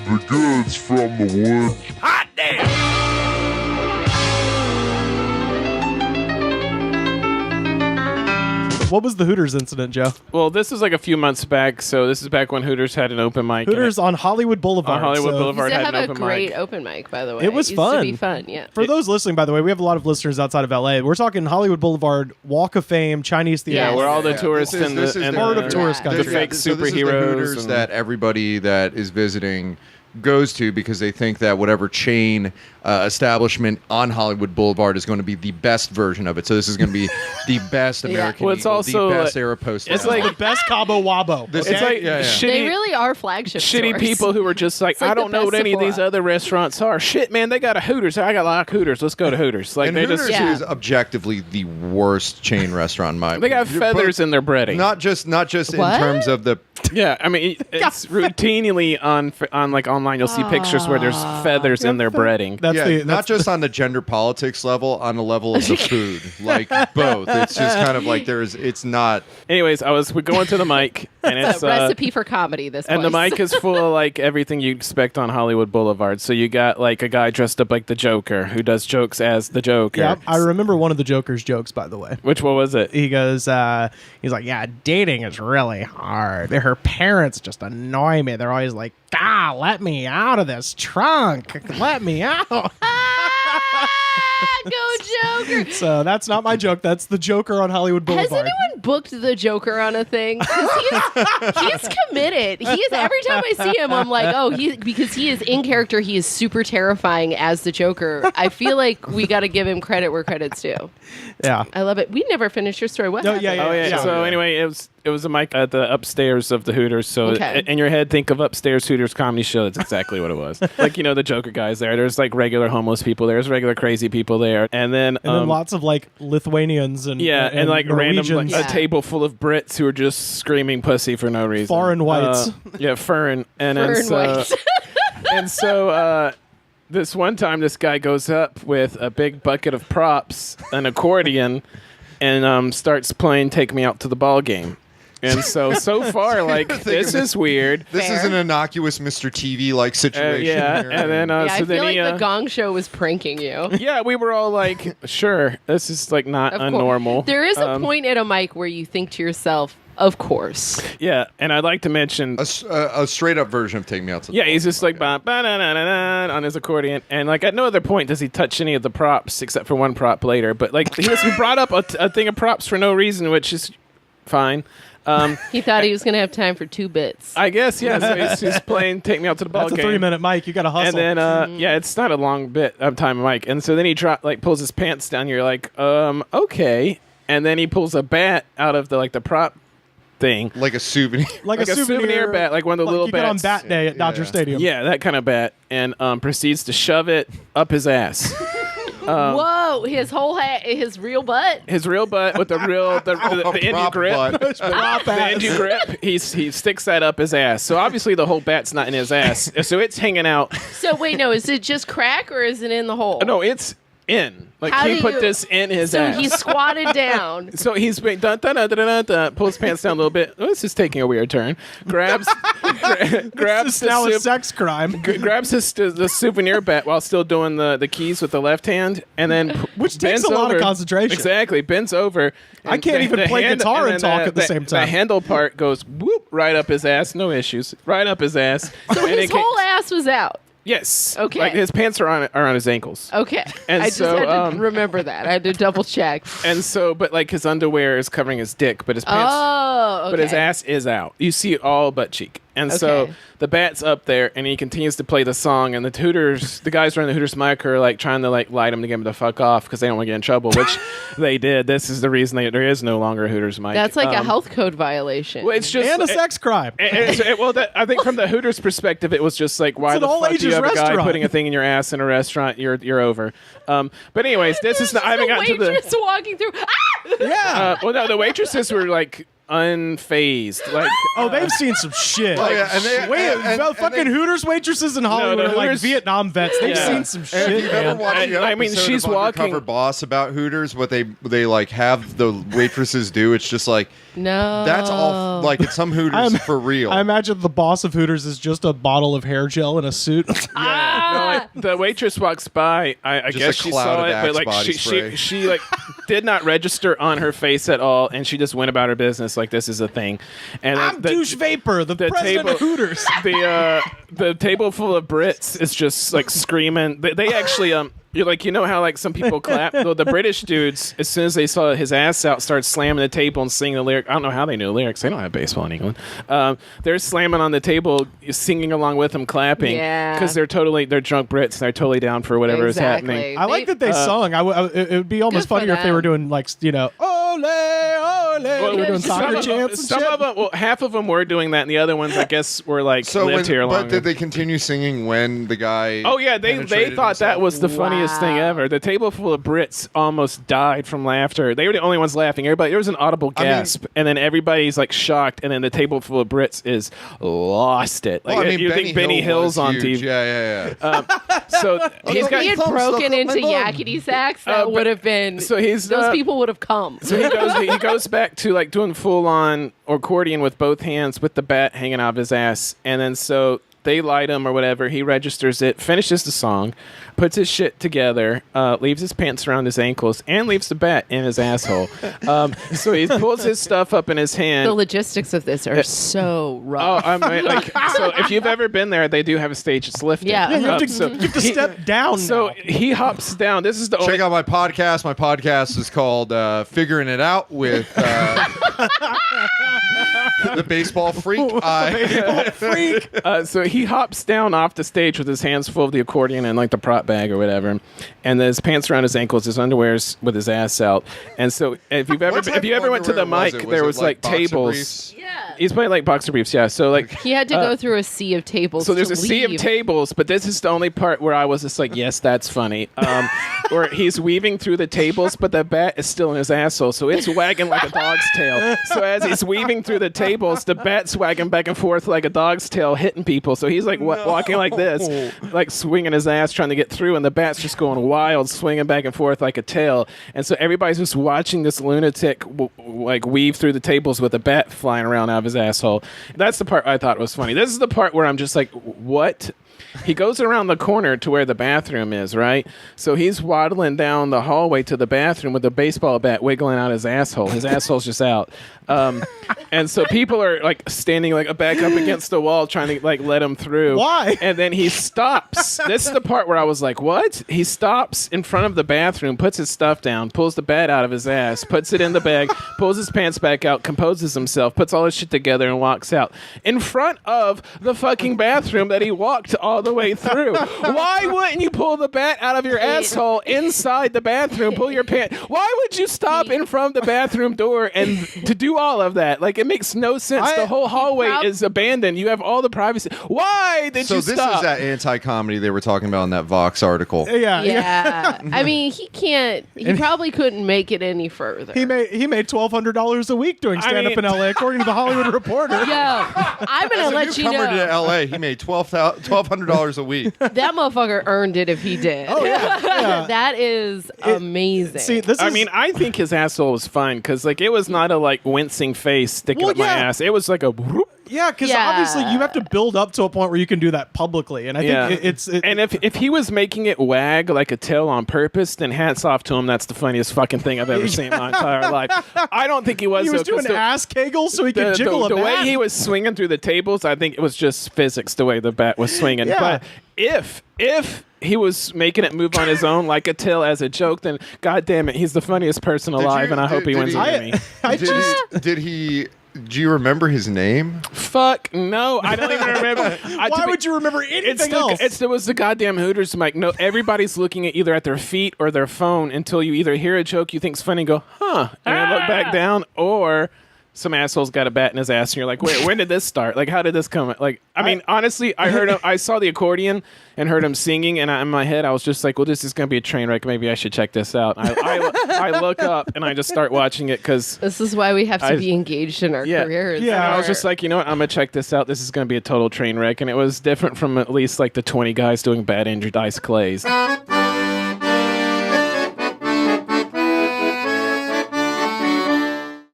The goods from the wood. Hot damn! What was the Hooters incident, Joe? Well, this was like a few months back, so this is back when Hooters had an open mic. Hooters on Hollywood Boulevard. On Hollywood so Boulevard Used to had have an a open great mic. open mic, by the way. It was used fun. to be fun, yeah. For those listening, by the way, we have a lot of listeners outside of LA. We're talking Hollywood Boulevard, Walk of Fame, Chinese theater. Yeah, Yes. where all the Yeah, tourists this is- and this the is and the- Part of the- tourist the country. fake So this is the superheroes Hooters and- that everybody that is visiting goes to because they think that whatever chain establishment on Hollywood Boulevard is going to be the best version of it. So this is going to be the best American Well, it's Eagle, also, the best Aeropost. it's like the best Cabo Wabo. This- It's like Yeah, yeah. shitty. They really are flagship Shitty stores. people who are just like, like I the don't know what best any of these Sephora. other restaurants are. Shit, man, they got a Hooters. I got like Hooters. Let's go to Hooters. Like and they Hooters just, Yeah. is objectively the worst chain restaurant in my they got opinion. feathers in their breading. Not just in What? terms of the Yeah, I mean, it's routinely on like online. You'll see pictures where there's feathers in their breading. That's the not just on the gender politics level, on the level of the food, like both. It's just kind of like it's not. Anyways, we're going to the mic, and It's it's a recipe for comedy, this and the place. mic is full of like everything you expect on Hollywood Boulevard. So you got like a guy dressed up like the Joker who does jokes as the Joker. Yep, I remember one of the Joker's jokes, by the way. Which one was it? He goes, he's like, yeah, dating is really hard. Her parents just annoy me. They're always like, let me out of this trunk. Let me out. Go Joker! So that's not my joke. That's the Joker on Hollywood Has Boulevard. anyone booked the Joker on a thing? 'Cause he's committed. He is. Every time I see him, I'm like, oh, because he is in character. He is super terrifying as the Joker. I feel like we got to give him credit where credit's due. Yeah. I love it. We never finished your story. What No, happened? yeah, Oh yeah. Yeah. So anyway, it was a mic at the upstairs of the Hooters. So Okay. in your head, think of upstairs Hooters comedy show. That's exactly what it was. Like the Joker guys there. There's like regular homeless people there. There's regular crazy people there, and then Lots of like Lithuanians and and like random Norwegians. a table full of Brits who are just screaming pussy for no reason. Foreign whites. Foreign and Fern so, White. and so this one time this guy goes up with a big bucket of props, an accordion, and starts playing "Take Me Out to the Ball Game." And so far, like, this is weird. This is Fair. an innocuous Mr. TV like situation. Yeah, here. and then Yeah, so I then feel like he, the Gong Show was pranking you. yeah, we were all like, sure, this is like not Of course. unnormal. There is a point at a mic where you think to yourself, of course. Yeah, and I'd like to mention, a straight up version of "Take Me Out to the yeah, Ball." he's just like ba-na-na-na-na on his accordion, and like at no other point does he touch any of the props except for one prop later. But like he brought up a thing of props for no reason, which is fine. He thought he was going to have time for 2 bits. I guess, yeah. So he's playing "Take Me Out to the Ball That's a Game." 3-minute mic. You got to hustle. And then, yeah, it's not a long bit of time, Mike. And so then he pulls his pants down. You're like, okay. And then he pulls a bat out of the prop thing, like a souvenir. like a souvenir bat, like one of the little you get on bats. Bat Day at Dodger Stadium. Yeah, that kind of bat, and proceeds to shove it up his ass. Whoa, his real butt? His real butt with the Indian prop grip. butt. The Indian grip. He sticks that up his ass. So obviously the whole bat's not in his ass. So it's hanging out. So wait, no, is it just crack or is it in the hole? No, it's in. Like How he do put you- this in his So ass. he squatted down. So he's been pulls his pants down a little bit. Oh, this is taking a weird turn. Grabs It's now a sex crime. grabs the souvenir bat while still doing the keys with the left hand, and then Which takes bends a lot of over. concentration. Exactly, bends over. I and can't even play guitar and then talk at the same time. The handle part goes whoop right up his ass, no issues, right up his ass. So And his it whole ass was out. yes, Okay. like his pants are on his ankles. Okay. And I just so, had to remember that. I had to double check. And so, but like his underwear is covering his dick, but his pants. Oh, okay. But his ass is out. You see it all butt cheek. And so Okay. the bat's up there, and he continues to play the song. And the guys running the Hooters mic are like trying to like light him to get him to fuck off because they don't want to get in trouble, which they did. This is the reason there is no longer a Hooters mic. That's like a health code violation. Well, it's just And a sex crime. I think from the Hooters perspective, it was just like, why It's the an fuck do all-ages you have a guy restaurant. putting a thing in your ass in a restaurant? You're over. But anyways, this is not. I haven't gotten to the. waitress walking through. Ah! Yeah. Well, no, the waitresses were like unfazed. Like, Oh, they've seen some shit. Oh, yeah, and they- fucking Hooters waitresses in Hollywood no, are like Hooters- Vietnam vets. They've Yeah. seen some And if shit, you've ever man. watched the I mean, episode she's of Undercover walking- Boss about Hooters, what they like have the waitresses do, it's just like No. that's all like it's some Hooters for real. I imagine the boss of Hooters is just a bottle of hair gel in a suit. No, the waitress walks by. I Just guess a she cloud saw of it, but Axe like body she spray. she like did not register on her face at all, and she just went about her business like this is a thing. And then I'm Douche Vapor, the president table- of Hooters. the table full of Brits is just like screaming. They actually you're like, you know how like some people clap? The British dudes, as soon as they saw his ass out, start slamming the table and singing the lyric. I don't know how they knew the lyrics. They don't have baseball in England. They're slamming on the table, singing along with him, clapping. Yeah. Because they're drunk Brits. And they're totally down for whatever is Exactly. happening. I like that they sung. It would be almost Good for funnier if they were them. doing like, ole, ole. They were doing soccer chants and some shit. of them, well, half of them were doing that, and the other ones, I guess, were like lived here longer. but did they continue singing when the guy? Oh yeah, they penetrated thought that himself? was the funniest thing Wow. ever. The table full of Brits almost died from laughter. They were the only ones laughing. Everybody, there was an audible I mean- gasp, and then everybody's like shocked, and then the table full of Brits is lost it. Like Well, I mean, you think Benny Hill's was on huge. TV? Yeah. So he's If got. he had thumbs up broken my into bum. yakety sax, that but- would have been. So he's those people would have come. So he goes back to like doing full on accordion with both hands with the bat hanging out of his ass, and then so they light him or whatever. He registers it, finishes the song, puts his shit together, leaves his pants around his ankles, and leaves the bat in his asshole. So he pulls his stuff up in his hand. The logistics of this are so Oh, rough. I mean, like, so if you've ever been there, they do have a stage that's lifted. Yeah. Yeah, You have to, So you have to step down. So now. he hops down. This is the only. Check out my podcast. My podcast is called Figuring It Out with the baseball freak. Freak. So he hops down off the stage with his hands full of the accordion and like the prop bag or whatever, and then his pants around his ankles, his underwear's with his ass out. And so if you ever went to the mic, there was like boxer tables. briefs? yeah. He's playing like boxer briefs, yeah. So like. He had to go through a sea of tables. So there's to a sea of leave. tables, but this is the only part where I was just like, yes, that's funny. Where he's weaving through the tables, but the bat is still in his asshole, so it's wagging like a dog's tail. So as he's weaving through the tables, the bat's wagging back and forth like a dog's tail, hitting people. So he's like walking like this, like swinging his ass trying to get through, and the bat's just going wild, swinging back and forth like a tail. And so everybody's just watching this lunatic like weave through the tables with a bat flying around out of his asshole. That's the part I thought was funny. This is the part where I'm just like, what? He goes around the corner to where the bathroom is, right? So he's waddling down the hallway to the bathroom with a baseball bat wiggling out his asshole. His asshole's just out. And so people are like standing like back up against the wall trying to like let him through. Why? And then he stops. This is the part where I was like, what? He stops in front of the bathroom, puts his stuff down, pulls the bat out of his ass, puts it in the bag, pulls his pants back out, composes himself, puts all his shit together, and walks out in front of the fucking bathroom that he walked all the way through. Why wouldn't you pull the bat out of your asshole inside the bathroom, pull your pants? Why would you stop in front of the bathroom door and to do all of that? Like, it makes no sense. The whole hallway is abandoned. You have all the privacy. Why did So you this stop? is that anti-comedy they were talking about in that Vox article. Yeah. Yeah. I mean, he can't. He probably couldn't make it any further. He made $1,200 a week doing stand up mean- in LA, according to the Hollywood Reporter. Yo, I'm As gonna a let you newcomer know to LA, he made $1,200 a week. that motherfucker earned it if he did. Oh, yeah. That is amazing. See, this is. I mean, I think his asshole was fine because, like, it was not a like wincing face sticking Well, up my yeah. ass. It was like a whoop. yeah, because Yeah. obviously you have to build up to a point where you can do that publicly, and I think Yeah. And if he was making it wag like a tail on purpose, then hats off to him. That's the funniest fucking thing I've ever seen in my entire life. I don't think he was. he was though, 'cause doing ass kegels so he could jiggle the a way bat. he was swinging through the tables, I think it was just physics the way the bat was swinging. Yeah. But if he was making it move on his own like a tail as a joke, then god damn it, he's the funniest person alive, and I hope he wins an Emmy. Do you remember his name? Fuck no, I don't even remember. Why would you remember anything else? It was the goddamn Hooters mic. No, everybody's looking at either at their feet or their phone until you either hear a joke you think's funny and go, huh, and then look back down, or some asshole's got a bat in his ass, and you're like, wait, when did this start? Like, how did this come? Like, I mean, honestly, I heard him, I saw the accordion and heard him singing, and in my head, I was just like, well, this is gonna be a train wreck. Maybe I should check this out. I look up and I just start watching it because This is why we have to be engaged in our careers. Yeah. and I was just like, you know what, I'm gonna check this out. This is gonna be a total train wreck, and it was different from at least like the 20 guys doing bad injured ice clays.